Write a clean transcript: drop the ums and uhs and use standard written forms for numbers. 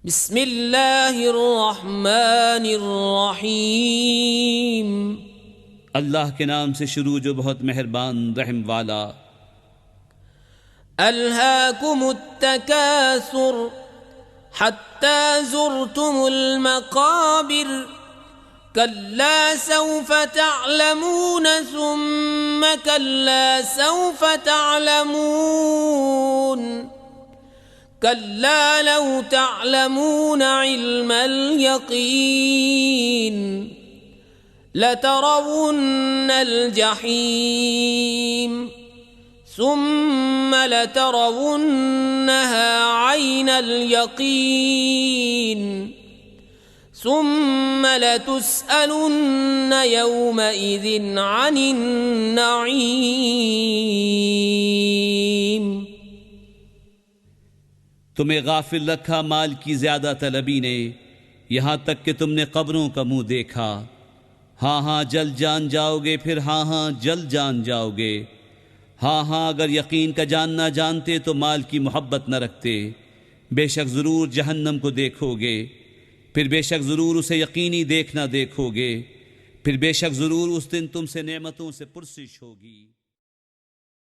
बिस्मिल्लाहिर्रहमानिर्रहीम। अल्लाह के नाम से शुरू जो बहुत मेहरबान रहम वाला। अल्हाकुमुत्तकासुर हत्ता ज़ुरतुमुल मक़ाबिर कल्ला सौफ तअलमून सुम्मा कल्ला सौफ तअलमून कल्ला लौ तअलमून इल्मल यक़ीन लतरवुन्नल जहीम सुम्मा लतरवुन्नहा ऐनल यक़ीन सुम्मा लतुस्अलुन्न यौमइज़िन अनिन नईम। तुम्हें गाफिल रखा माल की ज्यादा तलबी ने, यहाँ तक कि तुमने कब्रों का मुंह देखा। हाँ हाँ जल्द जान जाओगे, फिर हाँ हाँ जल्द जान जाओगे। हाँ हाँ अगर यकीन का जानना जानते तो माल की मोहब्बत न रखते। बेशक ज़रूर जहन्नम को देखोगे, फिर बेशक ज़रूर उसे यकीनी देखना देखोगे, फिर बेशक ज़रूर उस दिन तुमसे नेमतों से पुरसिश होगी।